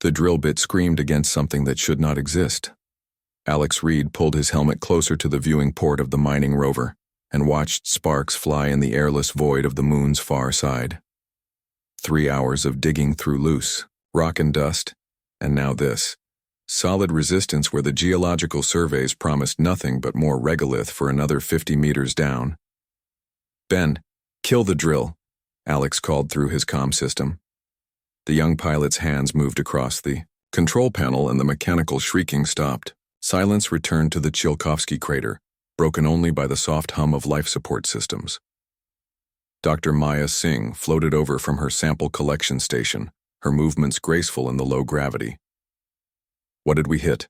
The drill bit screamed against something that should not exist. Alex Reed pulled his helmet closer to the viewing port of the mining rover and watched sparks fly in the airless void of the moon's far side. 3 hours of digging through loose rock and dust, and now this. Solid resistance where the geological surveys promised nothing but more regolith for another 50 meters down. "Ben, kill the drill," Alex called through his comm system. The young pilot's hands moved across the control panel and the mechanical shrieking stopped. Silence returned to the Chilkovsky crater, broken only by the soft hum of life support systems. Dr. Maya Singh floated over from her sample collection station, her movements graceful in the low gravity. "What did we hit?"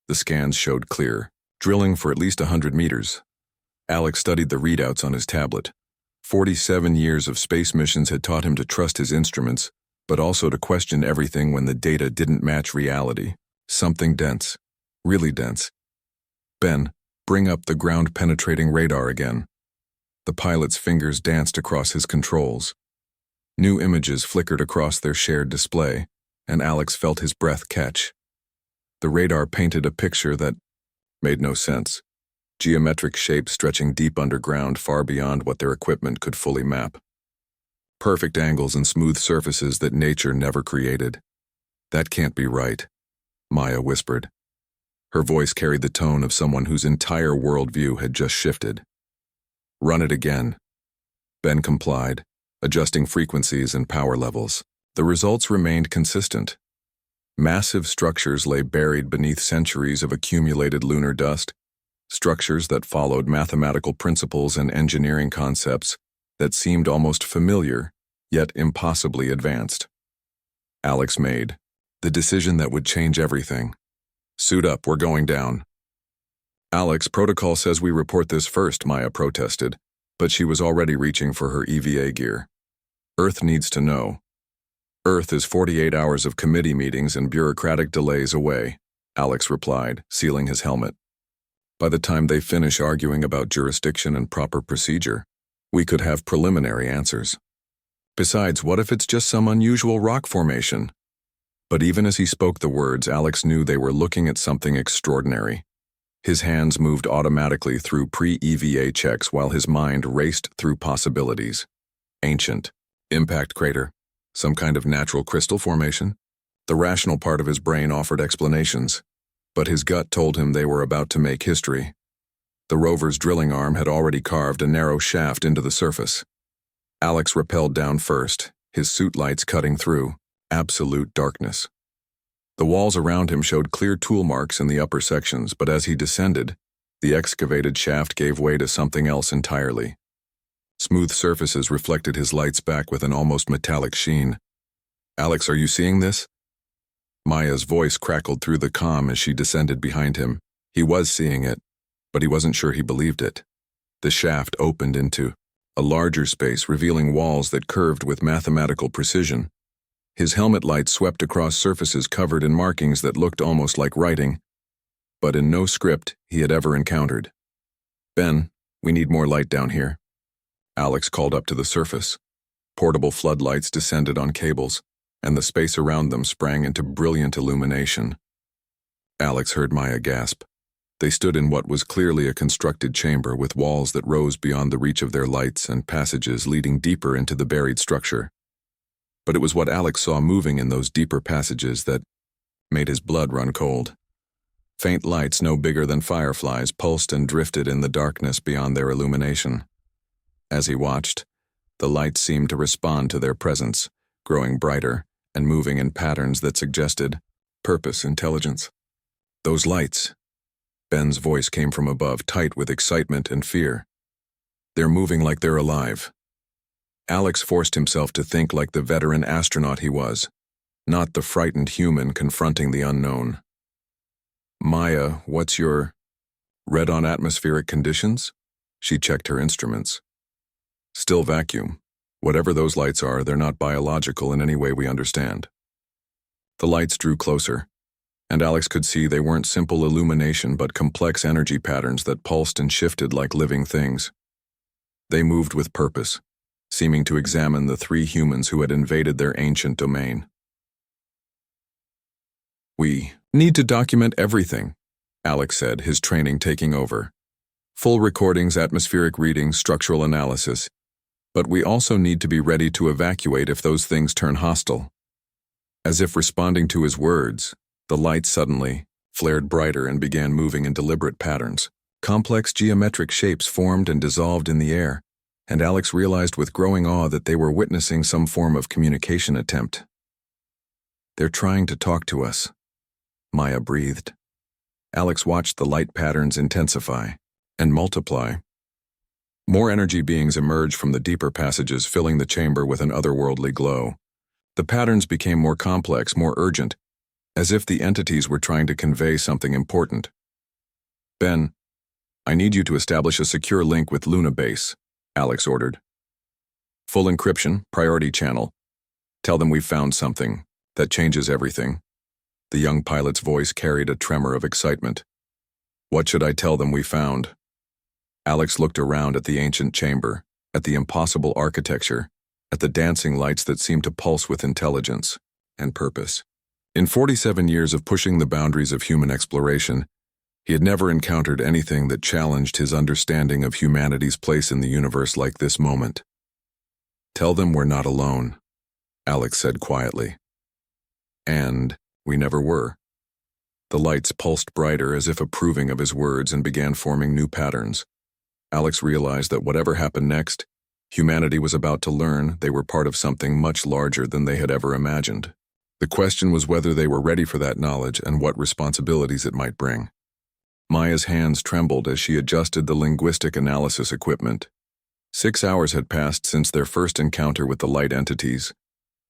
The scans showed clear, drilling for at least 100 meters. Alex studied the readouts on his tablet. 47 years of space missions had taught him to trust his instruments, but also to question everything when the data didn't match reality. Something dense. Really dense. "Ben, bring up the ground-penetrating radar again." The pilot's fingers danced across his controls. New images flickered across their shared display, and Alex felt his breath catch. The radar painted a picture that made no sense. Geometric shapes stretching deep underground far beyond what their equipment could fully map. Perfect angles and smooth surfaces that nature never created. "That can't be right," Maya whispered. Her voice carried the tone of someone whose entire worldview had just shifted. "Run it again." Ben complied, adjusting frequencies and power levels. The results remained consistent. Massive structures lay buried beneath centuries of accumulated lunar dust, structures that followed mathematical principles and engineering concepts that seemed almost familiar, yet impossibly advanced. Alex made the decision that would change everything. "Suit up, we're going down." "Alex, protocol says we report this first," Maya protested, but she was already reaching for her EVA gear. "Earth needs to know." "Earth is 48 hours of committee meetings and bureaucratic delays away," Alex replied, sealing his helmet. "By the time they finish arguing about jurisdiction and proper procedure, we could have preliminary answers. Besides, what if it's just some unusual rock formation?" But even as he spoke the words, Alex knew they were looking at something extraordinary. His hands moved automatically through pre-EVA checks while his mind raced through possibilities. Ancient. Impact crater. Some kind of natural crystal formation? The rational part of his brain offered explanations, but his gut told him they were about to make history. The rover's drilling arm had already carved a narrow shaft into the surface. Alex rappelled down first, his suit lights cutting through. Absolute darkness. The walls around him showed clear tool marks in the upper sections, but as he descended, the excavated shaft gave way to something else entirely. Smooth surfaces reflected his lights back with an almost metallic sheen. "Alex, are you seeing this?" Maya's voice crackled through the comm as she descended behind him. He was seeing it, but he wasn't sure he believed it. The shaft opened into a larger space, revealing walls that curved with mathematical precision. His helmet light swept across surfaces covered in markings that looked almost like writing, but in no script he had ever encountered. "Ben, we need more light down here." Alex called up to the surface. Portable floodlights descended on cables, and the space around them sprang into brilliant illumination. Alex heard Maya gasp. They stood in what was clearly a constructed chamber with walls that rose beyond the reach of their lights and passages leading deeper into the buried structure. But it was what Alex saw moving in those deeper passages that made his blood run cold. Faint lights no bigger than fireflies pulsed and drifted in the darkness beyond their illumination. As he watched, the lights seemed to respond to their presence, growing brighter and moving in patterns that suggested purpose, intelligence. "Those lights," Ben's voice came from above, tight with excitement and fear. "They're moving like they're alive." Alex forced himself to think like the veteran astronaut he was, not the frightened human confronting the unknown. "Maya, what's your read on atmospheric conditions?" She checked her instruments. "Still vacuum. Whatever those lights are, they're not biological in any way we understand." The lights drew closer, and Alex could see they weren't simple illumination but complex energy patterns that pulsed and shifted like living things. They moved with purpose, seeming to examine the three humans who had invaded their ancient domain. We need to document everything, Alex said, his training taking over. Full recordings, atmospheric readings, structural analysis. But we also need to be ready to evacuate if those things turn hostile. As if responding to his words, the light suddenly flared brighter and began moving in deliberate patterns. Complex geometric shapes formed and dissolved in the air, and Alex realized with growing awe that they were witnessing some form of communication attempt. "They're trying to talk to us," Maya breathed. Alex watched the light patterns intensify and multiply. More energy beings emerged from the deeper passages, filling the chamber with an otherworldly glow. The patterns became more complex, more urgent, as if the entities were trying to convey something important. "Ben, I need you to establish a secure link with Luna Base," Alex ordered. "Full encryption, priority channel. Tell them we've found something that changes everything." The young pilot's voice carried a tremor of excitement. "What should I tell them we found?" Alex looked around at the ancient chamber, at the impossible architecture, at the dancing lights that seemed to pulse with intelligence and purpose. In 47 years of pushing the boundaries of human exploration, he had never encountered anything that challenged his understanding of humanity's place in the universe like this moment. "Tell them we're not alone," Alex said quietly. And we never were. The lights pulsed brighter as if approving of his words and began forming new patterns. Alex realized that whatever happened next, humanity was about to learn they were part of something much larger than they had ever imagined. The question was whether they were ready for that knowledge and what responsibilities it might bring. Maya's hands trembled as she adjusted the linguistic analysis equipment. 6 hours had passed since their first encounter with the light entities,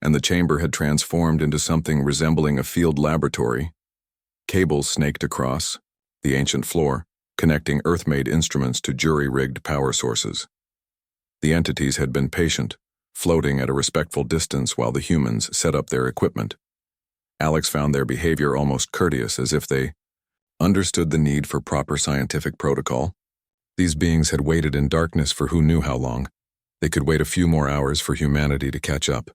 and the chamber had transformed into something resembling a field laboratory. Cables snaked across the ancient floor, connecting Earth-made instruments to jury-rigged power sources. The entities had been patient, floating at a respectful distance while the humans set up their equipment. Alex found their behavior almost courteous, as if they understood the need for proper scientific protocol. These beings had waited in darkness for who knew how long. They could wait a few more hours for humanity to catch up.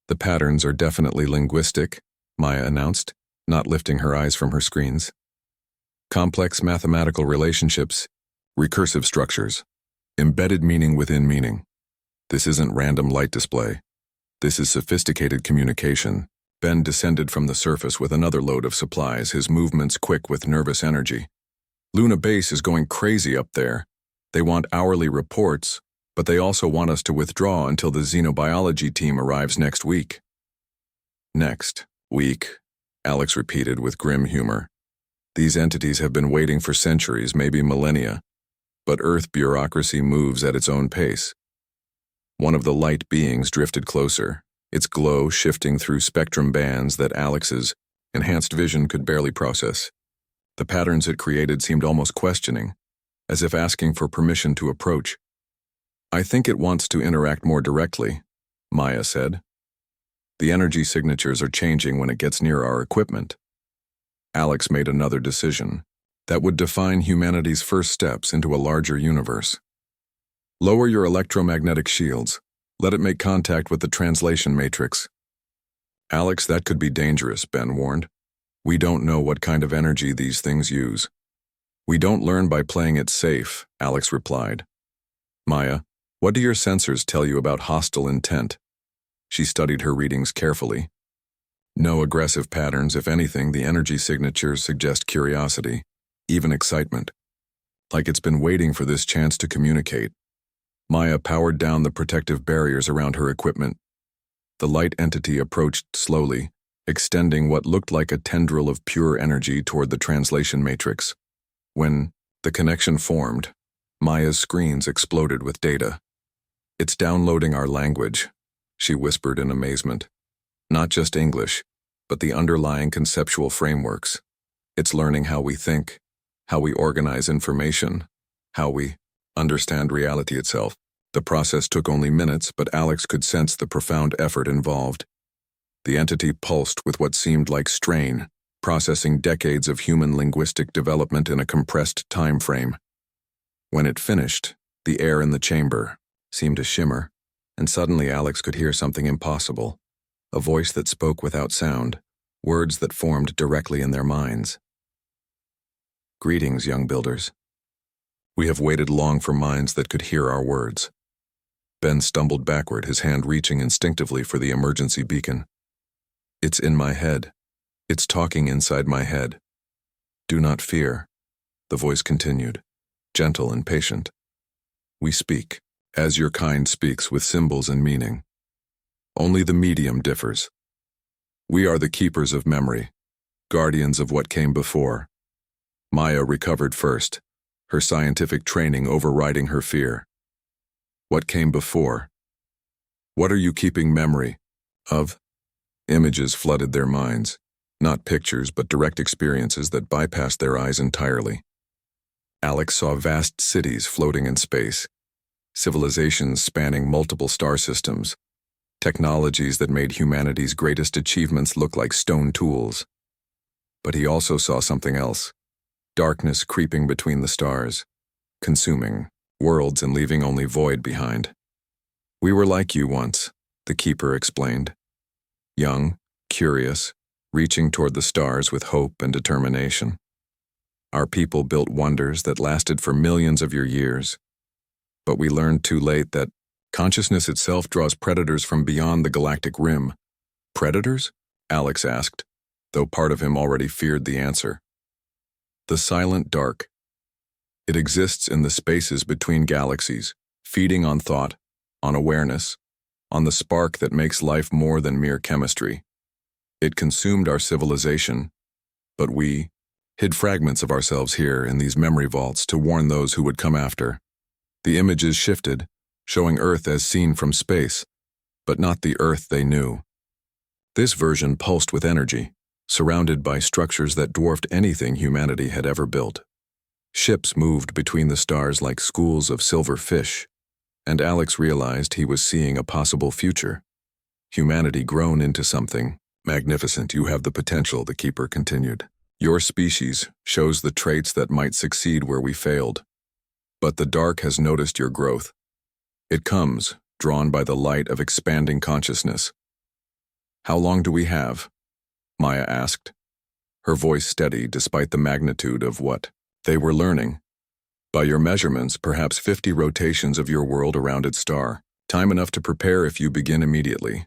"The patterns are definitely linguistic," Maya announced, not lifting her eyes from her screens. "Complex mathematical relationships, recursive structures, embedded meaning within meaning. This isn't random light display. This is sophisticated communication." Ben descended from the surface with another load of supplies, his movements quick with nervous energy. "Luna Base is going crazy up there. They want hourly reports, but they also want us to withdraw until the xenobiology team arrives next week." "Next week," Alex repeated with grim humor. "These entities have been waiting for centuries, maybe millennia, but Earth bureaucracy moves at its own pace." One of the light beings drifted closer, its glow shifting through spectrum bands that Alex's enhanced vision could barely process. The patterns it created seemed almost questioning, as if asking for permission to approach. "I think it wants to interact more directly," Maya said. "The energy signatures are changing when it gets near our equipment." Alex made another decision that would define humanity's first steps into a larger universe. "Lower your electromagnetic shields. Let it make contact with the translation matrix." "Alex, that could be dangerous," Ben warned. "We don't know what kind of energy these things use." "We don't learn by playing it safe," Alex replied. "Maya, what do your sensors tell you about hostile intent?" She studied her readings carefully. "No aggressive patterns. If anything, the energy signatures suggest curiosity, even excitement. Like it's been waiting for this chance to communicate." Maya powered down the protective barriers around her equipment. The light entity approached slowly, extending what looked like a tendril of pure energy toward the translation matrix. When the connection formed, Maya's screens exploded with data. "It's downloading our language," she whispered in amazement. "Not just English, but the underlying conceptual frameworks. It's learning how we think, how we organize information, how we understand reality itself." The process took only minutes, but Alex could sense the profound effort involved. The entity pulsed with what seemed like strain, processing decades of human linguistic development in a compressed time frame. When it finished, the air in the chamber seemed to shimmer, and suddenly Alex could hear something impossible, a voice that spoke without sound, words that formed directly in their minds. Greetings, young builders. We have waited long for minds that could hear our words. Ben stumbled backward, his hand reaching instinctively for the emergency beacon. It's in my head. It's talking inside my head. Do not fear, the voice continued, gentle and patient. We speak, as your kind speaks, with symbols and meaning. Only the medium differs. We are the keepers of memory, guardians of what came before. Maya recovered first, her scientific training overriding her fear. What came before? What are you keeping memory of? Images flooded their minds, not pictures but direct experiences that bypassed their eyes entirely. Alex saw vast cities floating in space, civilizations spanning multiple star systems, technologies that made humanity's greatest achievements look like stone tools. But he also saw something else, darkness creeping between the stars, consuming worlds and leaving only void behind. We were like you once, the keeper explained. Young, curious, reaching toward the stars with hope and determination. Our people built wonders that lasted for millions of your years. But we learned too late that consciousness itself draws predators from beyond the galactic rim. Predators? Alex asked, though part of him already feared the answer. The silent dark. It exists in the spaces between galaxies, feeding on thought, on awareness, on the spark that makes life more than mere chemistry. It consumed our civilization, but we hid fragments of ourselves here in these memory vaults to warn those who would come after. The images shifted, showing Earth as seen from space, but not the Earth they knew. This version pulsed with energy, surrounded by structures that dwarfed anything humanity had ever built. Ships moved between the stars like schools of silver fish, and Alex realized he was seeing a possible future. Humanity grown into something magnificent. You have the potential, the keeper continued. Your species shows the traits that might succeed where we failed. But the dark has noticed your growth. It comes, drawn by the light of expanding consciousness. How long do we have? Maya asked, her voice steady despite the magnitude of what they were learning. By your measurements, perhaps 50 rotations of your world around its star. Time enough to prepare if you begin immediately.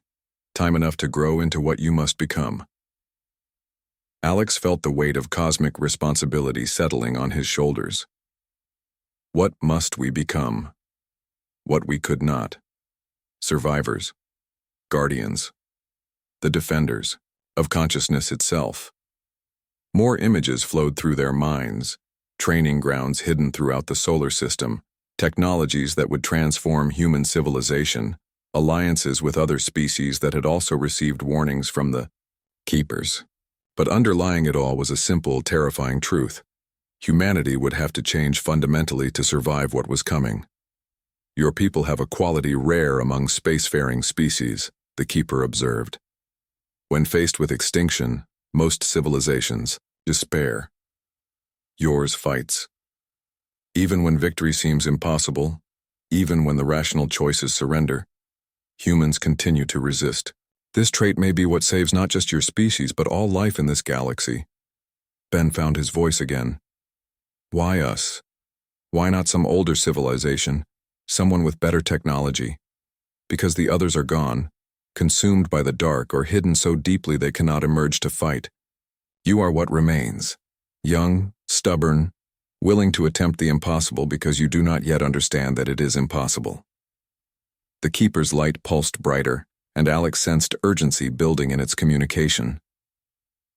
Time enough to grow into what you must become. Alex felt the weight of cosmic responsibility settling on his shoulders. What must we become? What we could not. Survivors. Guardians. The defenders of consciousness itself. More images flowed through their minds, training grounds hidden throughout the solar system, technologies that would transform human civilization, alliances with other species that had also received warnings from the keepers. But underlying it all was a simple, terrifying truth. Humanity would have to change fundamentally to survive what was coming. Your people have a quality rare among spacefaring species, the keeper observed. When faced with extinction, most civilizations despair. Yours fights. Even when victory seems impossible, even when the rational choices surrender, humans continue to resist. This trait may be what saves not just your species, but all life in this galaxy. Ben found his voice again. Why us? Why not some older civilization, someone with better technology? Because the others are gone, consumed by the dark or hidden so deeply they cannot emerge to fight. You are what remains. Young, stubborn, willing to attempt the impossible because you do not yet understand that it is impossible. The keeper's light pulsed brighter, and Alex sensed urgency building in its communication.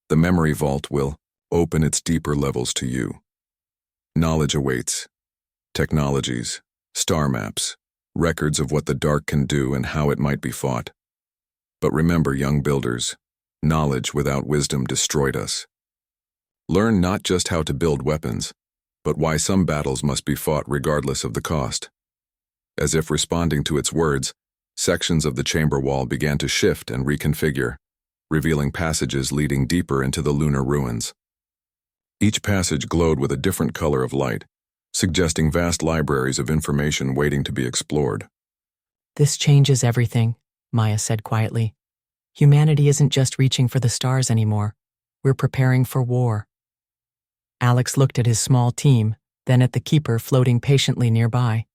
The memory vault will open its deeper levels to you. Knowledge awaits. Technologies, star maps, records of what the dark can do and how it might be fought. But remember, young builders, knowledge without wisdom destroyed us. Learn not just how to build weapons, but why some battles must be fought regardless of the cost. As if responding to its words, sections of the chamber wall began to shift and reconfigure, revealing passages leading deeper into the lunar ruins. Each passage glowed with a different color of light, suggesting vast libraries of information waiting to be explored. This changes everything, Maya said quietly. Humanity isn't just reaching for the stars anymore. We're preparing for war. Alex looked at his small team, then at the keeper floating patiently nearby.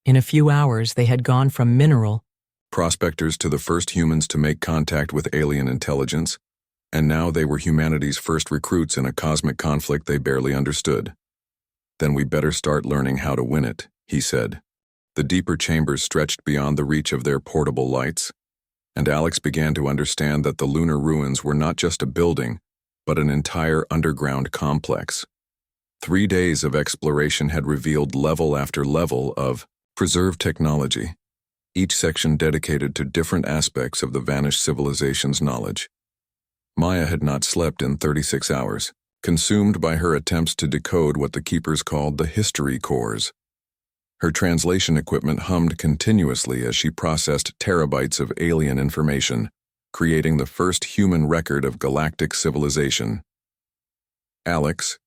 In a few hours, they had gone from mineral prospectors to the first humans to make contact with alien intelligence, and now they were humanity's first recruits in a cosmic conflict they barely understood. Then we better start learning how to win it, he said. The deeper chambers stretched beyond the reach of their portable lights, and Alex began to understand that the lunar ruins were not just a building, but an entire underground complex. 3 days of exploration had revealed level after level of preserved technology, each section dedicated to different aspects of the vanished civilization's knowledge. Maya had not slept in 36 hours, consumed by her attempts to decode what the keepers called the history cores. Her translation equipment hummed continuously as she processed terabytes of alien information, creating the first human record of galactic civilization. Alex,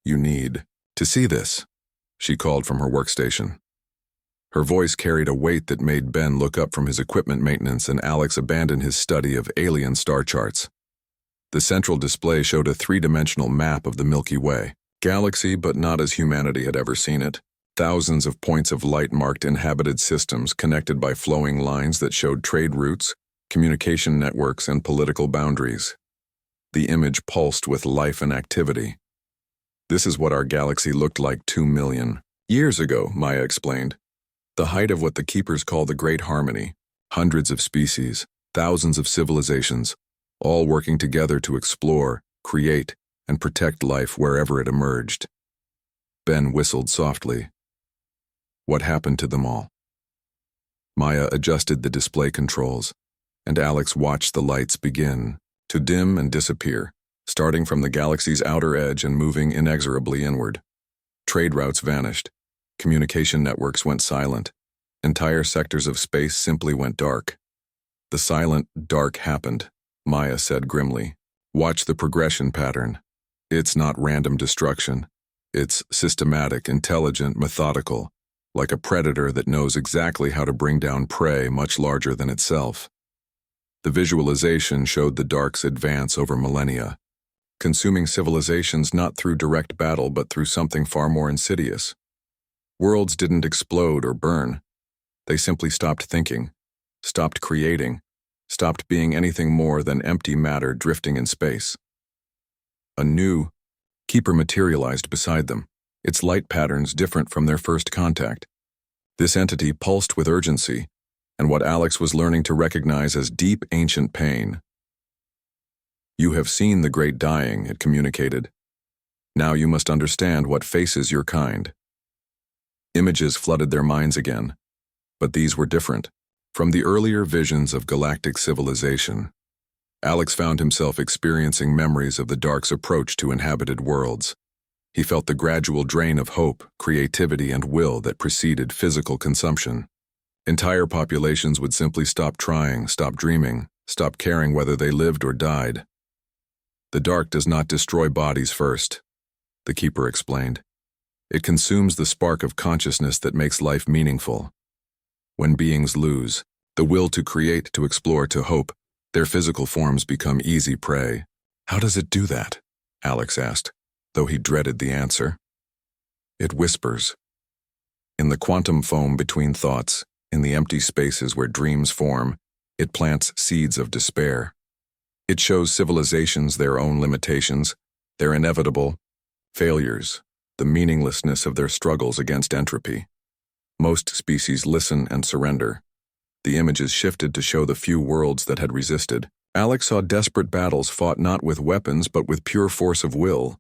you need to see this, she called from her workstation. Her voice carried a weight that made Ben look up from his equipment maintenance and Alex abandon his study of alien star charts. The central display showed a 3-dimensional map of the Milky Way, galaxy but not as humanity had ever seen it. Thousands of points of light marked inhabited systems connected by flowing lines that showed trade routes, communication networks, and political boundaries. The image pulsed with life and activity. This is what our galaxy looked like 2 million years ago, Maya explained. The height of what the keepers call the Great Harmony, hundreds of species, thousands of civilizations, all working together to explore, create, and protect life wherever it emerged. Ben whistled softly. What happened to them all? Maya adjusted the display controls, and Alex watched the lights begin to dim and disappear, starting from the galaxy's outer edge and moving inexorably inward. Trade routes vanished. Communication networks went silent. Entire sectors of space simply went dark. The silent dark happened, Maya said grimly. Watch the progression pattern. It's not random destruction. It's systematic, intelligent, methodical, like a predator that knows exactly how to bring down prey much larger than itself. The visualization showed the dark's advance over millennia, consuming civilizations not through direct battle but through something far more insidious. Worlds didn't explode or burn. They simply stopped thinking, stopped creating, stopped being anything more than empty matter drifting in space. A new keeper materialized beside them, its light patterns different from their first contact. This entity pulsed with urgency, and what Alex was learning to recognize as deep ancient pain. You have seen the great dying, it communicated. Now you must understand what faces your kind. Images flooded their minds again, but these were different. From the earlier visions of galactic civilization, Alex found himself experiencing memories of the Dark's approach to inhabited worlds. He felt the gradual drain of hope, creativity, and will that preceded physical consumption. Entire populations would simply stop trying, stop dreaming, stop caring whether they lived or died. The Dark does not destroy bodies first, the Keeper explained. It consumes the spark of consciousness that makes life meaningful. When beings lose the will to create, to explore, to hope, their physical forms become easy prey. How does it do that? Alex asked, though he dreaded the answer. It whispers. In the quantum foam between thoughts, in the empty spaces where dreams form, it plants seeds of despair. It shows civilizations their own limitations, their inevitable failures, the meaninglessness of their struggles against entropy. Most species listen and surrender. The images shifted to show the few worlds that had resisted. Alex saw desperate battles fought not with weapons but with pure force of will.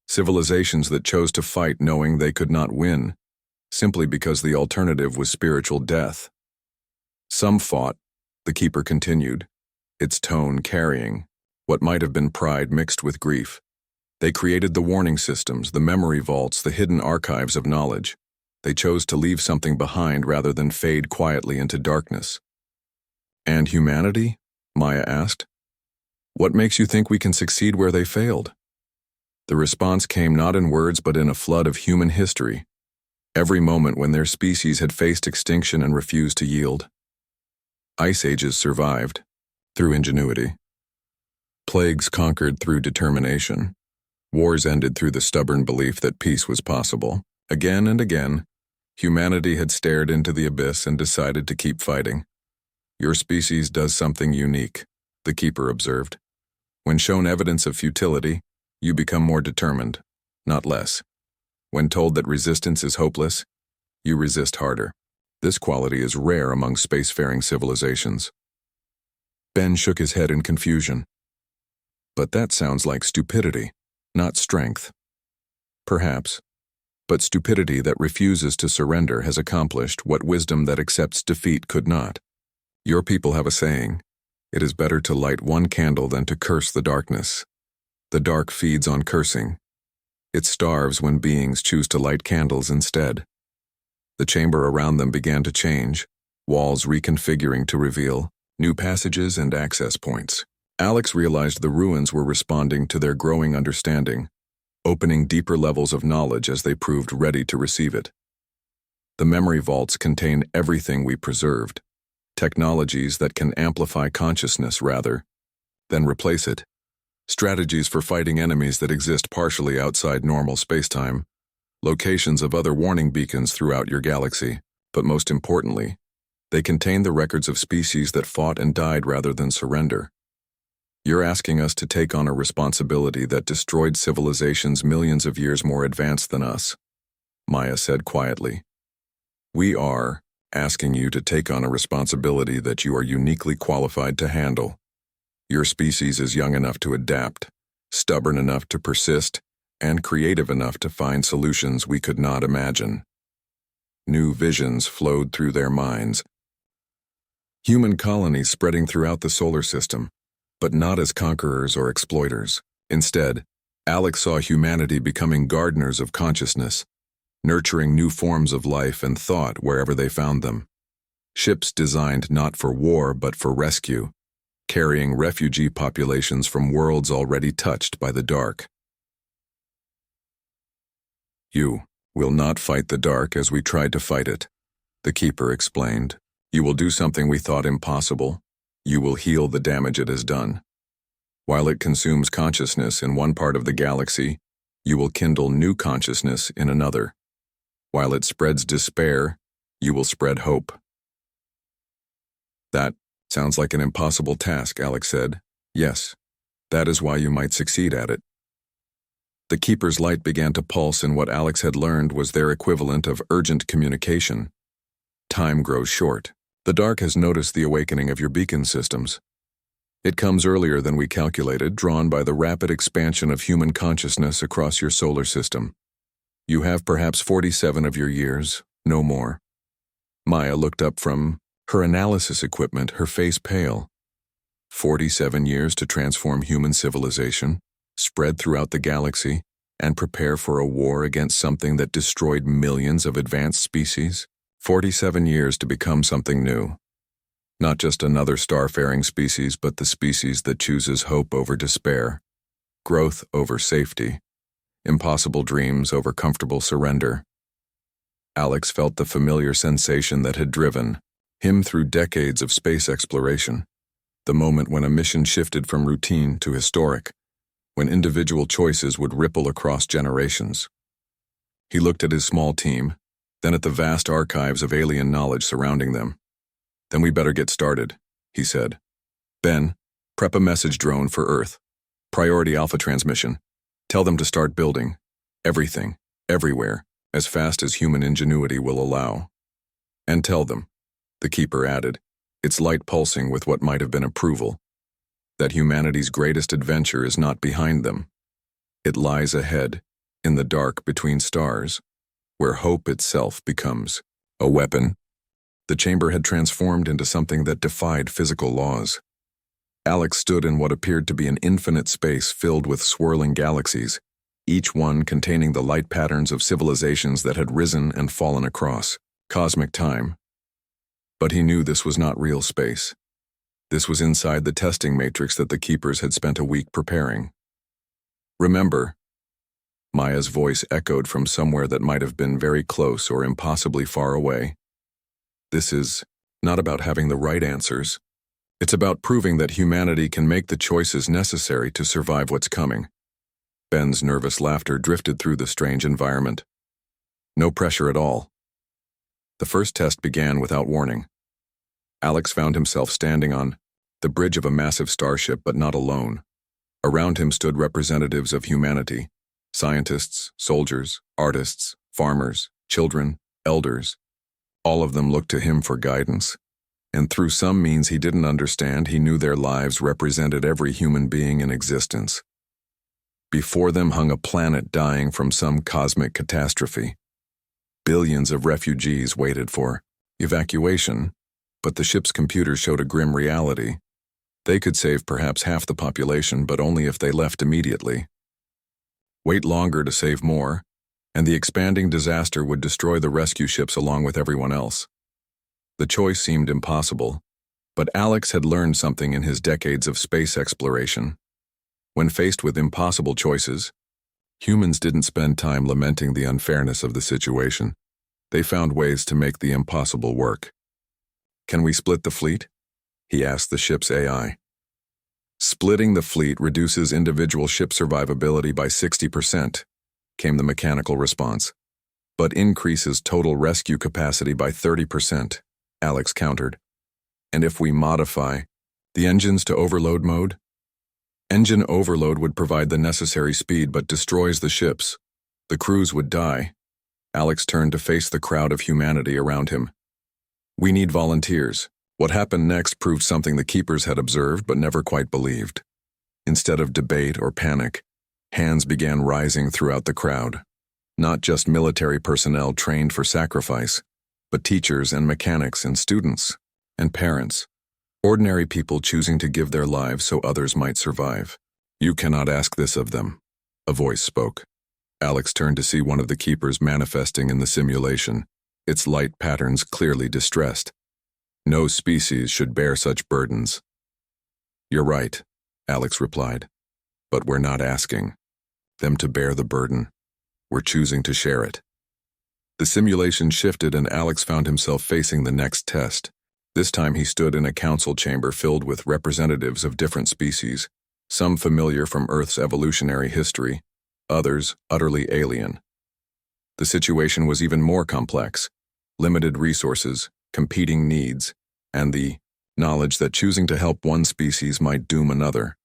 Civilizations that chose to fight knowing they could not win, simply because the alternative was spiritual death. Some fought, the Keeper continued, its tone carrying what might have been pride mixed with grief. They created the warning systems, the memory vaults, the hidden archives of knowledge. They chose to leave something behind rather than fade quietly into darkness. And humanity? Maya asked. What makes you think we can succeed where they failed? The response came not in words but in a flood of human history. Every moment when their species had faced extinction and refused to yield. Ice ages survived. through ingenuity. Plagues conquered through determination. Wars ended through the stubborn belief that peace was possible. Again and again, humanity had stared into the abyss and decided to keep fighting. Your species does something unique, the keeper observed. When shown evidence of futility, you become more determined, not less. When told that resistance is hopeless, you resist harder. This quality is rare among spacefaring civilizations. Ben shook his head in confusion. But that sounds like stupidity, not strength. Perhaps, but stupidity that refuses to surrender has accomplished what wisdom that accepts defeat could not. Your people have a saying, it is better to light one candle than to curse the darkness. The dark feeds on cursing. It starves when beings choose to light candles instead. The chamber around them began to change, walls reconfiguring to reveal new passages and access points. Alex realized the ruins were responding to their growing understanding, opening deeper levels of knowledge as they proved ready to receive it. The memory vaults contain everything we preserved, technologies that can amplify consciousness rather than replace it, strategies for fighting enemies that exist partially outside normal spacetime, locations of other warning beacons throughout your galaxy, but most importantly, they contain the records of species that fought and died rather than surrender. You're asking us to take on a responsibility that destroyed civilizations millions of years more advanced than us, Maya said quietly. We are asking you to take on a responsibility that you are uniquely qualified to handle. Your species is young enough to adapt, stubborn enough to persist, and creative enough to find solutions we could not imagine. New visions flowed through their minds. Human colonies spreading throughout the solar system, but not as conquerors or exploiters. Instead, Alex saw humanity becoming gardeners of consciousness, nurturing new forms of life and thought wherever they found them. Ships designed not for war but for rescue, carrying refugee populations from worlds already touched by the dark. You will not fight the dark as we tried to fight it, the keeper explained. You will do something we thought impossible. You will heal the damage it has done. While it consumes consciousness in one part of the galaxy, you will kindle new consciousness in another. While it spreads despair, you will spread hope. That sounds like an impossible task, Alex said. Yes, that is why you might succeed at it. The keeper's light began to pulse in what Alex had learned was their equivalent of urgent communication. Time grows short. The dark has noticed the awakening of your beacon systems. It comes earlier than we calculated, drawn by the rapid expansion of human consciousness across your solar system. You have perhaps 47 of your years, no more. Maya looked up from her analysis equipment, her face pale. 47 years to transform human civilization, spread throughout the galaxy, and prepare for a war against something that destroyed millions of advanced species? 47 years to become something new. Not just another starfaring species, but the species that chooses hope over despair, growth over safety, impossible dreams over comfortable surrender. Alex felt the familiar sensation that had driven him through decades of space exploration, the moment when a mission shifted from routine to historic, when individual choices would ripple across generations. He looked at his small team, then at the vast archives of alien knowledge surrounding them. Then we better get started, he said. Ben, prep a message drone for Earth. Priority Alpha transmission. Tell them to start building. Everything, everywhere, as fast as human ingenuity will allow. And tell them, the keeper added, its light pulsing with what might have been approval, that humanity's greatest adventure is not behind them. It lies ahead, in the dark between stars, where hope itself becomes a weapon. The chamber had transformed into something that defied physical laws. Alex stood in what appeared to be an infinite space filled with swirling galaxies, each one containing the light patterns of civilizations that had risen and fallen across cosmic time. But he knew this was not real space. This was inside the testing matrix that the keepers had spent a week preparing. Remember, Maya's voice echoed from somewhere that might have been very close or impossibly far away. This is not about having the right answers. It's about proving that humanity can make the choices necessary to survive what's coming. Ben's nervous laughter drifted through the strange environment. No pressure at all. The first test began without warning. Alex found himself standing on the bridge of a massive starship, but not alone. Around him stood representatives of humanity: scientists, soldiers, artists, farmers, children, elders. All of them looked to him for guidance. And through some means he didn't understand, he knew their lives represented every human being in existence. Before them hung a planet dying from some cosmic catastrophe. Billions of refugees waited for evacuation, but the ship's computer showed a grim reality. They could save perhaps half the population, but only if they left immediately. Wait longer to save more, and the expanding disaster would destroy the rescue ships along with everyone else. The choice seemed impossible, but Alex had learned something in his decades of space exploration. When faced with impossible choices, humans didn't spend time lamenting the unfairness of the situation. They found ways to make the impossible work. "Can we split the fleet?" he asked the ship's AI. "Splitting the fleet reduces individual ship survivability by 60%, came the mechanical response, "but increases total rescue capacity by 30%, Alex countered. "And if we modify the engines to overload mode?" "Engine overload would provide the necessary speed but destroys the ships. The crews would die." Alex turned to face the crowd of humanity around him. "We need volunteers." What happened next proved something the keepers had observed but never quite believed. Instead of debate or panic, hands began rising throughout the crowd. Not just military personnel trained for sacrifice, but teachers and mechanics and students and parents. Ordinary people choosing to give their lives so others might survive. "You cannot ask this of them," a voice spoke. Alex turned to see one of the keepers manifesting in the simulation, its light patterns clearly distressed. "No species should bear such burdens." "You're right," Alex replied. "But we're not asking them to bear the burden. We're choosing to share it." The simulation shifted and Alex found himself facing the next test. This time he stood in a council chamber filled with representatives of different species, some familiar from Earth's evolutionary history, others utterly alien. The situation was even more complex: limited resources, competing needs, and the knowledge that choosing to help one species might doom another.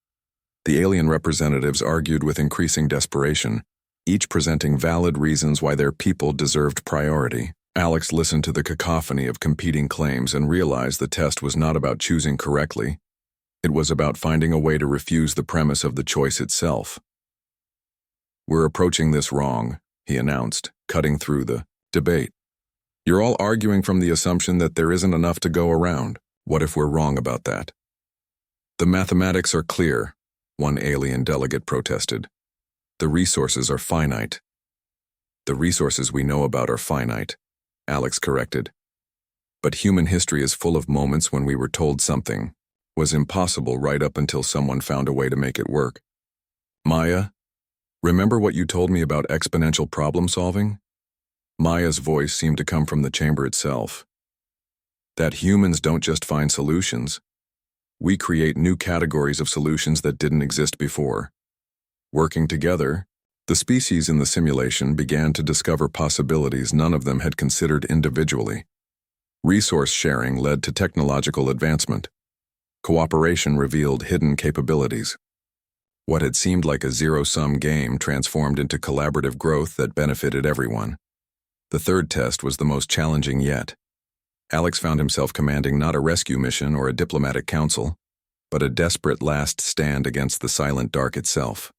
The alien representatives argued with increasing desperation, each presenting valid reasons why their people deserved priority. Alex listened to the cacophony of competing claims and realized the test was not about choosing correctly. It was about finding a way to refuse the premise of the choice itself. "We're approaching this wrong," he announced, cutting through the debate. "You're all arguing from the assumption that there isn't enough to go around. What if we're wrong about that?" "The mathematics are clear," one alien delegate protested. "The resources are finite." "The resources we know about are finite," Alex corrected. "But human history is full of moments when we were told something was impossible right up until someone found a way to make it work. Maya, remember what you told me about exponential problem solving?" Maya's voice seemed to come from the chamber itself. "That humans don't just find solutions. We create new categories of solutions that didn't exist before. Working together, the species in the simulation began to discover possibilities none of them had considered individually. Resource sharing led to technological advancement. Cooperation revealed hidden capabilities. What had seemed like a zero-sum game transformed into collaborative growth that benefited everyone. The third test was the most challenging yet. Alex found himself commanding not a rescue mission or a diplomatic council, but a desperate last stand against the silent dark itself.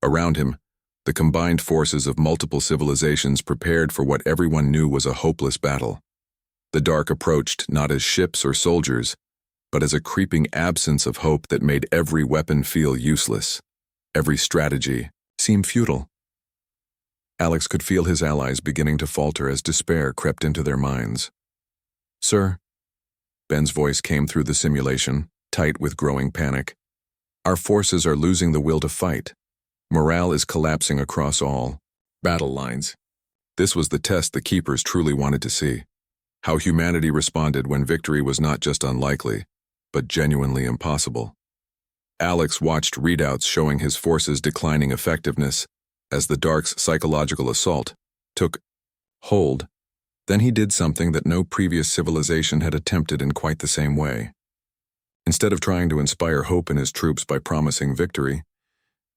Around him, the combined forces of multiple civilizations prepared for what everyone knew was a hopeless battle. The dark approached not as ships or soldiers, but as a creeping absence of hope that made every weapon feel useless, every strategy seem futile. Alex could feel his allies beginning to falter as despair crept into their minds. "Sir," Ben's voice came through the simulation, tight with growing panic. "Our forces are losing the will to fight. Morale is collapsing across all battle lines." This was the test the keepers truly wanted to see. How humanity responded when victory was not just unlikely, but genuinely impossible. Alex watched readouts showing his forces declining effectiveness as the Dark's psychological assault took hold. Then he did something that no previous civilization had attempted in quite the same way. Instead of trying to inspire hope in his troops by promising victory,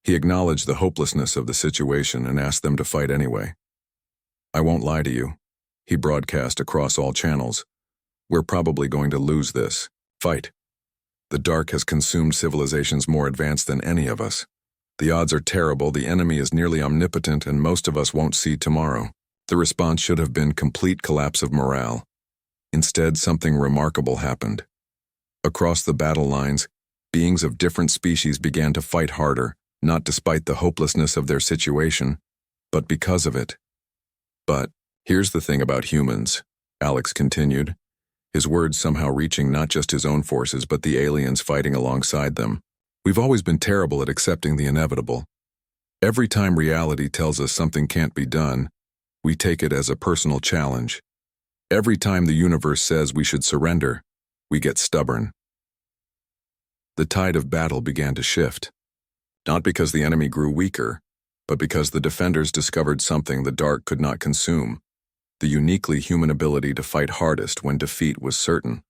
he acknowledged the hopelessness of the situation and asked them to fight anyway. "I won't lie to you," he broadcast across all channels. "We're probably going to lose this fight. The Dark has consumed civilizations more advanced than any of us. The odds are terrible, the enemy is nearly omnipotent, and most of us won't see tomorrow." The response should have been complete collapse of morale. Instead, something remarkable happened. Across the battle lines, beings of different species began to fight harder, not despite the hopelessness of their situation, but because of it. "But here's the thing about humans," Alex continued, his words somehow reaching not just his own forces but the aliens fighting alongside them. "We've always been terrible at accepting the inevitable. Every time reality tells us something can't be done, we take it as a personal challenge. Every time the universe says we should surrender, we get stubborn." The tide of battle began to shift. Not because the enemy grew weaker, but because the defenders discovered something the Dark could not consume: the uniquely human ability to fight hardest when defeat was certain.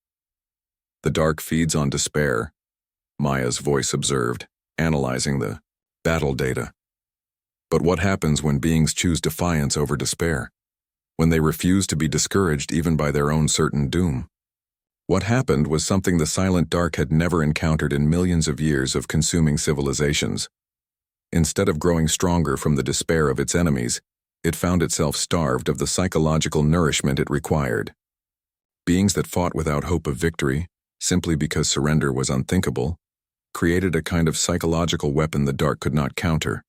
"The Dark feeds on despair," Maya's voice observed, analyzing the battle data. "But what happens when beings choose defiance over despair? When they refuse to be discouraged even by their own certain doom?" What happened was something the silent Dark had never encountered in millions of years of consuming civilizations. Instead of growing stronger from the despair of its enemies, it found itself starved of the psychological nourishment it required. Beings that fought without hope of victory, simply because surrender was unthinkable, created a kind of psychological weapon the Dark could not counter.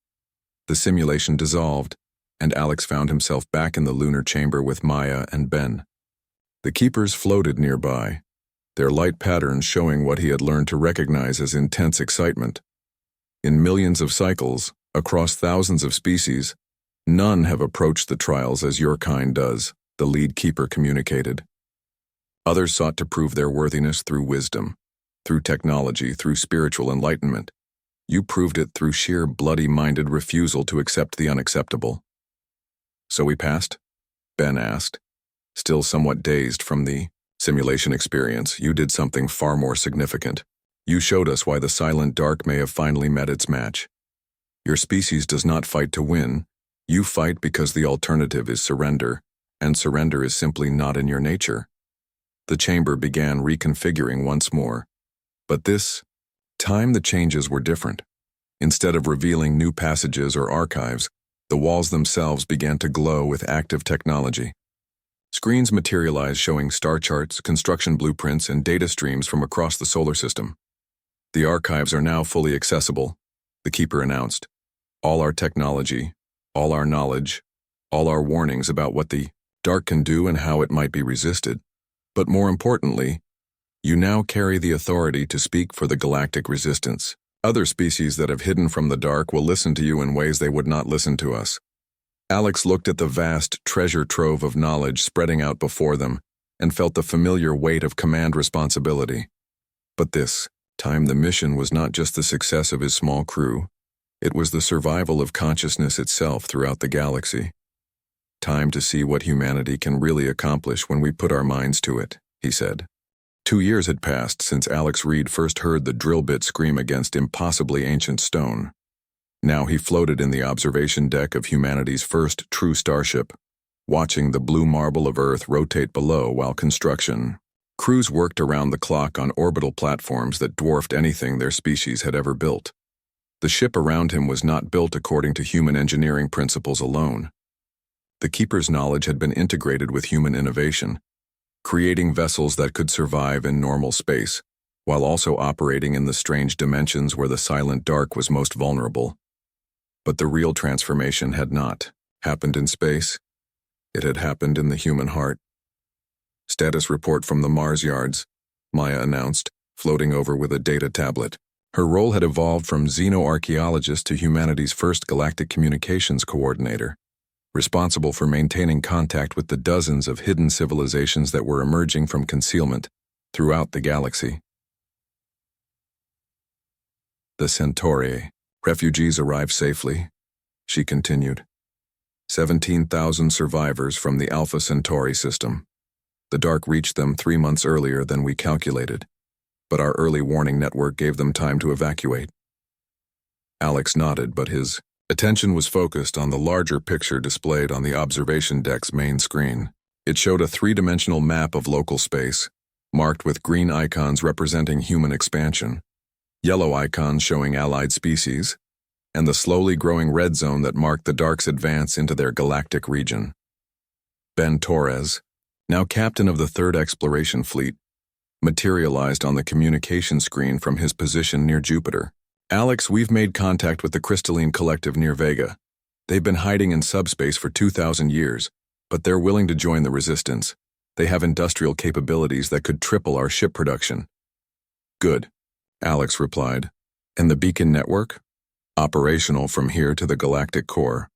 The simulation dissolved, and Alex found himself back in the lunar chamber with Maya and Ben. The keepers floated nearby, their light patterns showing what he had learned to recognize as intense excitement. "In millions of cycles, across thousands of species, none have approached the trials as your kind does," the lead keeper communicated. "Others sought to prove their worthiness through wisdom, through technology, through spiritual enlightenment. You proved it through sheer bloody-minded refusal to accept the unacceptable." "So we passed?" Ben asked, still somewhat dazed from the simulation experience. "You did something far more significant. You showed us why the silent Dark may have finally met its match. Your species does not fight to win. You fight because the alternative is surrender, and surrender is simply not in your nature." The chamber began reconfiguring once more. But this time the changes were different. Instead of revealing new passages or archives, the walls themselves began to glow with active technology. Screens materialized showing star charts, construction blueprints, and data streams from across the solar system. "The archives are now fully accessible," the keeper announced. "All our technology, all our knowledge, all our warnings about what the Dark can do and how it might be resisted. But more importantly, you now carry the authority to speak for the galactic resistance. Other species that have hidden from the Dark will listen to you in ways they would not listen to us." Alex looked at the vast treasure trove of knowledge spreading out before them and felt the familiar weight of command responsibility. But this time the mission was not just the success of his small crew, it was the survival of consciousness itself throughout the galaxy. "Time to see what humanity can really accomplish when we put our minds to it," he said. 2 years had passed since Alex Reed first heard the drill bit scream against impossibly ancient stone. Now he floated in the observation deck of humanity's first true starship, watching the blue marble of Earth rotate below while construction. Crews worked around the clock on orbital platforms that dwarfed anything their species had ever built. The ship around him was not built according to human engineering principles alone. The keeper's knowledge had been integrated with human innovation, creating vessels that could survive in normal space, while also operating in the strange dimensions where the silent Dark was most vulnerable. But the real transformation had not happened in space. It had happened in the human heart. "Status report from the Mars yards," Maya announced, floating over with a data tablet. Her role had evolved from xenoarchaeologist to humanity's first galactic communications coordinator, responsible for maintaining contact with the dozens of hidden civilizations that were emerging from concealment throughout the galaxy. The Centauri. Refugees arrived safely, she continued. 17,000 survivors from the Alpha Centauri system. The Dark reached them 3 months earlier than we calculated, but our early warning network gave them time to evacuate. Alex nodded, but his attention was focused on the larger picture displayed on the observation deck's main screen. It showed a three-dimensional map of local space, marked with green icons representing human expansion, yellow icons showing allied species, and the slowly growing red zone that marked the Dark's advance into their galactic region. Ben Torres, now captain of the 3rd Exploration Fleet, materialized on the communication screen from his position near Jupiter. Alex, we've made contact with the Crystalline Collective near Vega. They've been hiding in subspace for 2,000 years, but they're willing to join the resistance. They have industrial capabilities that could triple our ship production. Good, Alex replied. And the beacon network? Operational from here to the galactic core.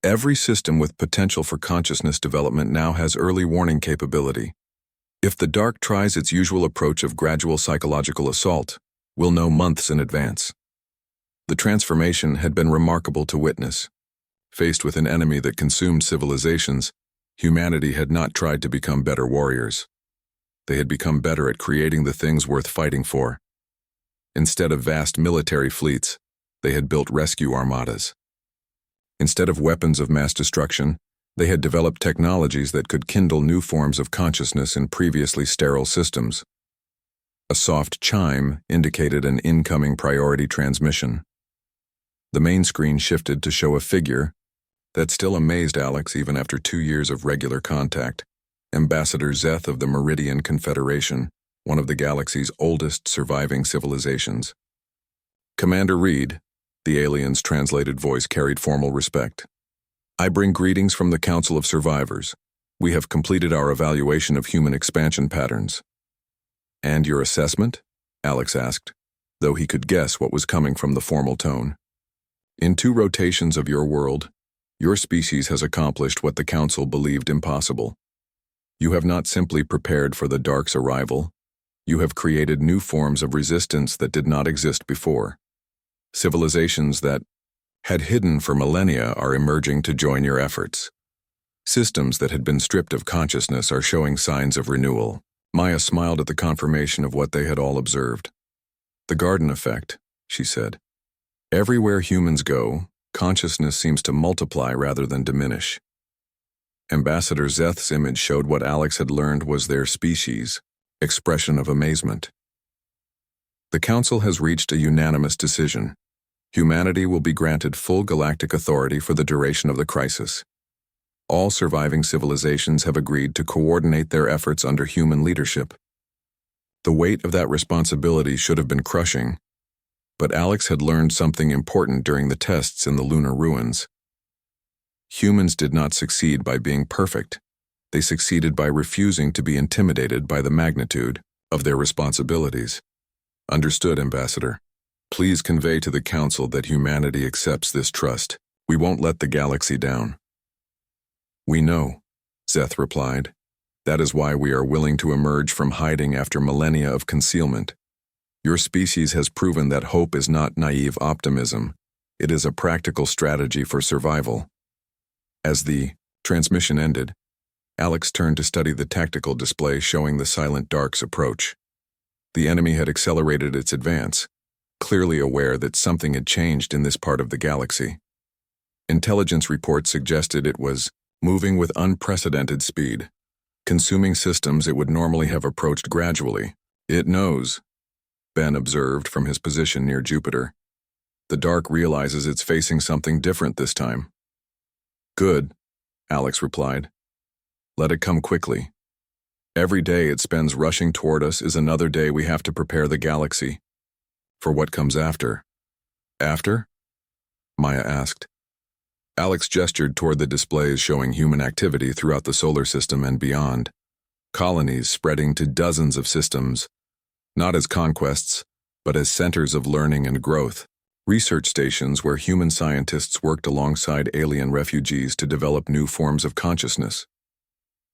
Every system with potential for consciousness development now has early warning capability. If the Dark tries its usual approach of gradual psychological assault, we'll know months in advance. The transformation had been remarkable to witness. Faced with an enemy that consumed civilizations, humanity had not tried to become better warriors. They had become better at creating the things worth fighting for. Instead of vast military fleets, they had built rescue armadas. Instead of weapons of mass destruction, they had developed technologies that could kindle new forms of consciousness in previously sterile systems. A soft chime indicated an incoming priority transmission. The main screen shifted to show a figure that still amazed Alex even after 2 years of regular contact. Ambassador Zeth of the Meridian Confederation, one of the galaxy's oldest surviving civilizations. Commander Reed, the alien's translated voice carried formal respect. I bring greetings from the Council of Survivors. We have completed our evaluation of human expansion patterns. And your assessment? Alex asked, though he could guess what was coming from the formal tone. In 2 rotations of your world, your species has accomplished what the Council believed impossible. You have not simply prepared for the Dark's arrival, you have created new forms of resistance that did not exist before. Civilizations that had hidden for millennia are emerging to join your efforts. Systems that had been stripped of consciousness are showing signs of renewal. Maya smiled at the confirmation of what they had all observed. The garden effect, she said. Everywhere humans go, consciousness seems to multiply rather than diminish. Ambassador Zeth's image showed what Alex had learned was their species' expression of amazement. The Council has reached a unanimous decision. Humanity will be granted full galactic authority for the duration of the crisis. All surviving civilizations have agreed to coordinate their efforts under human leadership. The weight of that responsibility should have been crushing, but Alex had learned something important during the tests in the lunar ruins. Humans did not succeed by being perfect. They succeeded by refusing to be intimidated by the magnitude of their responsibilities. Understood, Ambassador. Please convey to the Council that humanity accepts this trust. We won't let the galaxy down. We know, Zeth replied. That is why we are willing to emerge from hiding after millennia of concealment. Your species has proven that hope is not naive optimism. It is a practical strategy for survival. As the transmission ended, Alex turned to study the tactical display showing the Silent Dark's approach. The enemy had accelerated its advance, clearly aware that something had changed in this part of the galaxy. Intelligence reports suggested it was moving with unprecedented speed, consuming systems it would normally have approached gradually. It knows, Ben observed from his position near Jupiter. The Dark realizes it's facing something different this time. Good, Alex replied. Let it come quickly. Every day it spends rushing toward us is another day we have to prepare the galaxy. For what comes after. After? Maya asked. Alex gestured toward the displays showing human activity throughout the solar system and beyond. Colonies spreading to dozens of systems, not as conquests, but as centers of learning and growth. Research stations where human scientists worked alongside alien refugees to develop new forms of consciousness.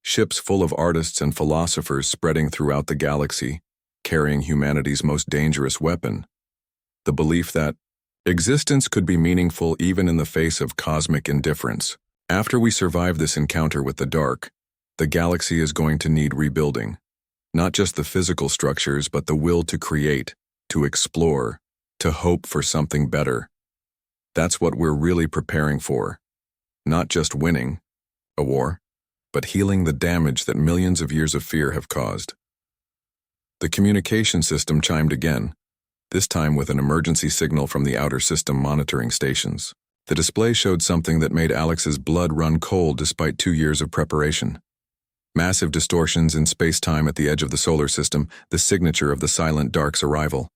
Ships full of artists and philosophers spreading throughout the galaxy, carrying humanity's most dangerous weapon, the belief that existence could be meaningful even in the face of cosmic indifference. After we survive this encounter with the dark, the galaxy is going to need rebuilding. Not just the physical structures, but the will to create, to explore, to hope for something better. That's what we're really preparing for. Not just winning a war, but healing the damage that millions of years of fear have caused. The communication system chimed again, this time with an emergency signal from the outer system monitoring stations. The display showed something that made Alex's blood run cold despite 2 years of preparation. Massive distortions in space-time at the edge of the solar system, the signature of the silent dark's arrival.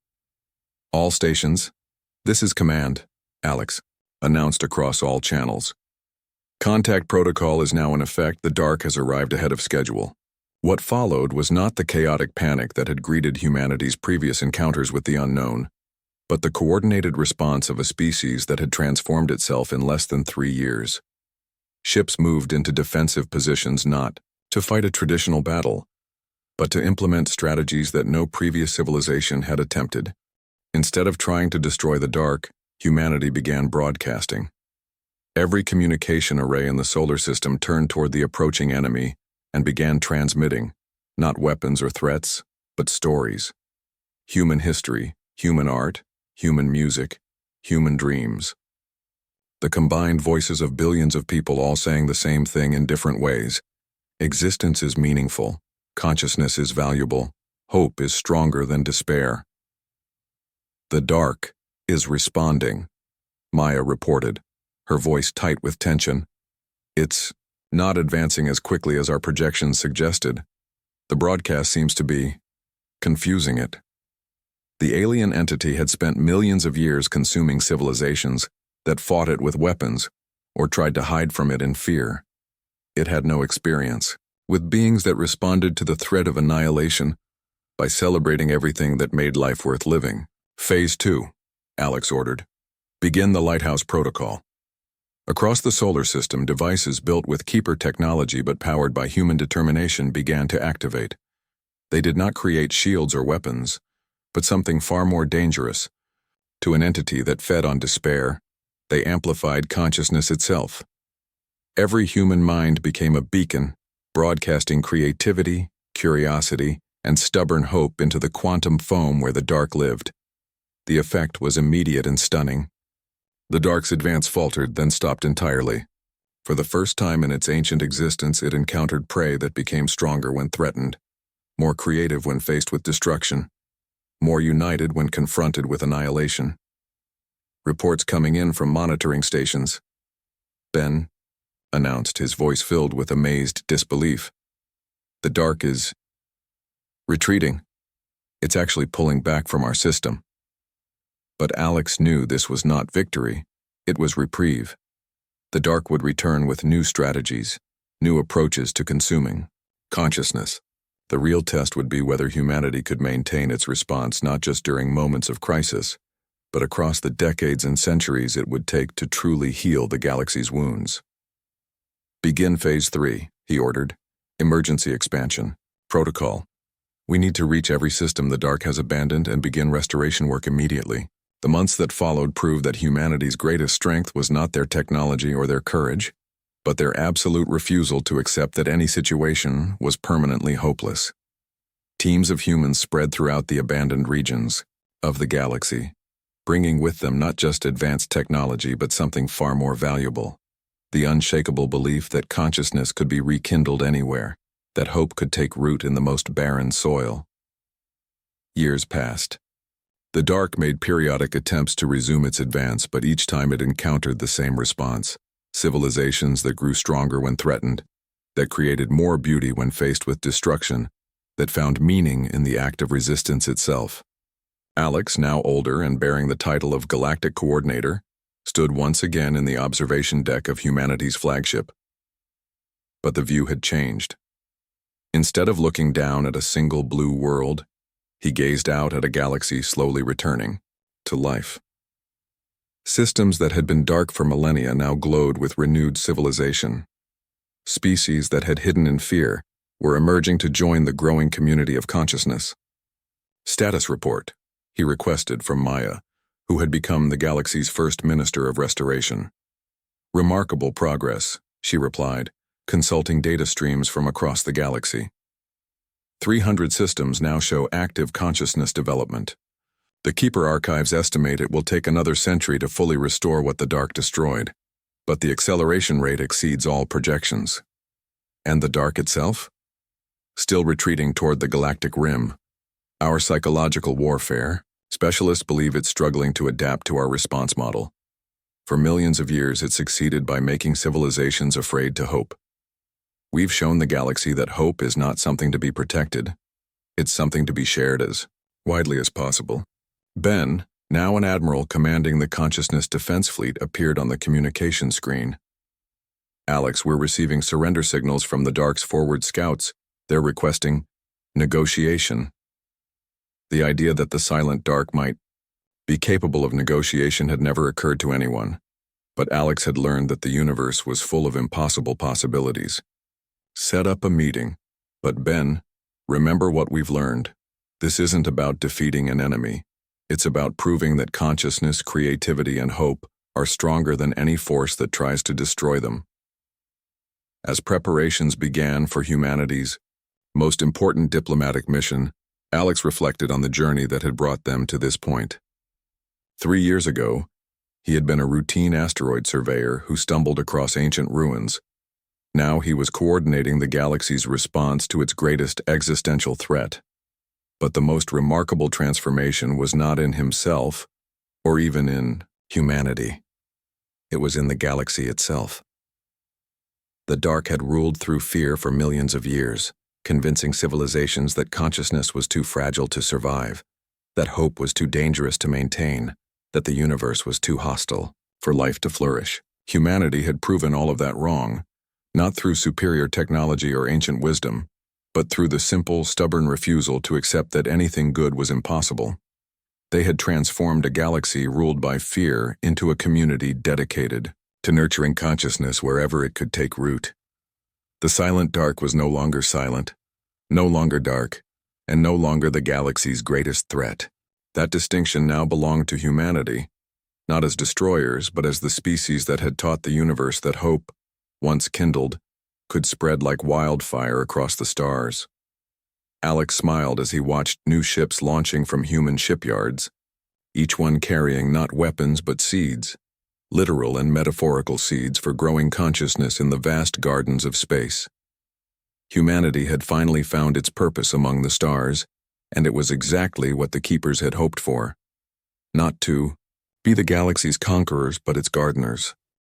All stations, this is command, Alex announced across all channels. Contact protocol is now in effect. The dark has arrived ahead of schedule. What followed was not the chaotic panic that had greeted humanity's previous encounters with the unknown, but the coordinated response of a species that had transformed itself in less than 3 years. Ships moved into defensive positions not to fight a traditional battle, but to implement strategies that no previous civilization had attempted. Instead of trying to destroy the dark, humanity began broadcasting. Every communication array in the solar system turned toward the approaching enemy and began transmitting, not weapons or threats, but stories. Human history, human art, human music, human dreams. The combined voices of billions of people all saying the same thing in different ways. Existence is meaningful, consciousness is valuable, hope is stronger than despair. The dark is responding, Maya reported, her voice tight with tension. It's not advancing as quickly as our projections suggested. The broadcast seems to be confusing it. The alien entity had spent millions of years consuming civilizations that fought it with weapons or tried to hide from it in fear. It had no experience with beings that responded to the threat of annihilation by celebrating everything that made life worth living. Phase 2, Alex ordered. Begin the Lighthouse Protocol. Across the solar system, devices built with Keeper technology but powered by human determination began to activate. They did not create shields or weapons, but something far more dangerous. To an entity that fed on despair, they amplified consciousness itself. Every human mind became a beacon, broadcasting creativity, curiosity, and stubborn hope into the quantum foam where the dark lived. The effect was immediate and stunning. The dark's advance faltered, then stopped entirely. For the first time in its ancient existence, it encountered prey that became stronger when threatened, more creative when faced with destruction, more united when confronted with annihilation. Reports coming in from monitoring stations. Ben announced, his voice filled with amazed disbelief. The dark is retreating. It's actually pulling back from our system. But Alex knew this was not victory, it was reprieve. The dark would return with new strategies, new approaches to consuming consciousness. The real test would be whether humanity could maintain its response not just during moments of crisis, but across the decades and centuries it would take to truly heal the galaxy's wounds. Begin Phase 3, he ordered. Emergency expansion. Protocol. We need to reach every system the dark has abandoned and begin restoration work immediately. The months that followed proved that humanity's greatest strength was not their technology or their courage, but their absolute refusal to accept that any situation was permanently hopeless. Teams of humans spread throughout the abandoned regions of the galaxy, bringing with them not just advanced technology but something far more valuable. The unshakable belief that consciousness could be rekindled anywhere, that hope could take root in the most barren soil. Years passed. The dark made periodic attempts to resume its advance, but each time it encountered the same response. Civilizations that grew stronger when threatened, that created more beauty when faced with destruction, that found meaning in the act of resistance itself. Alex, now older and bearing the title of Galactic Coordinator, stood once again in the observation deck of humanity's flagship. But the view had changed. Instead of looking down at a single blue world, he gazed out at a galaxy slowly returning to life. Systems that had been dark for millennia now glowed with renewed civilization. Species that had hidden in fear were emerging to join the growing community of consciousness. Status report, he requested from Maya, who had become the galaxy's first Minister of Restoration. "Remarkable progress," she replied, consulting data streams from across the galaxy. 300 systems now show active consciousness development. The Keeper archives estimate it will take another century to fully restore what the Dark destroyed, but the acceleration rate exceeds all projections. And the Dark itself? Still retreating toward the galactic rim. Our psychological warfare, specialists believe it's struggling to adapt to our response model. For millions of years, it succeeded by making civilizations afraid to hope. We've shown the galaxy that hope is not something to be protected. It's something to be shared as widely as possible. Ben, now an admiral commanding the Consciousness Defense Fleet, appeared on the communication screen. "Alex, we're receiving surrender signals from the Dark's forward scouts. They're requesting negotiation." The idea that the silent Dark might be capable of negotiation had never occurred to anyone, but Alex had learned that the universe was full of impossible possibilities. "Set up a meeting. But Ben, remember what we've learned. This isn't about defeating an enemy. It's about proving that consciousness, creativity, and hope are stronger than any force that tries to destroy them." As preparations began for humanity's most important diplomatic mission, Alex reflected on the journey that had brought them to this point. 3 years ago, he had been a routine asteroid surveyor who stumbled across ancient ruins. Now he was coordinating the galaxy's response to its greatest existential threat. But the most remarkable transformation was not in himself, or even in humanity. It was in the galaxy itself. The Dark had ruled through fear for millions of years, convincing civilizations that consciousness was too fragile to survive, that hope was too dangerous to maintain, that the universe was too hostile for life to flourish. Humanity had proven all of that wrong, not through superior technology or ancient wisdom, but through the simple, stubborn refusal to accept that anything good was impossible. They had transformed a galaxy ruled by fear into a community dedicated to nurturing consciousness wherever it could take root. The silent Dark was no longer silent, no longer dark, and no longer the galaxy's greatest threat. That distinction now belonged to humanity, not as destroyers, but as the species that had taught the universe that hope, once kindled, could spread like wildfire across the stars. Alex smiled as he watched new ships launching from human shipyards, each one carrying not weapons but seeds, literal and metaphorical seeds for growing consciousness in the vast gardens of space. Humanity had finally found its purpose among the stars, and it was exactly what the Keepers had hoped for. Not to be the galaxy's conquerors, but its gardeners.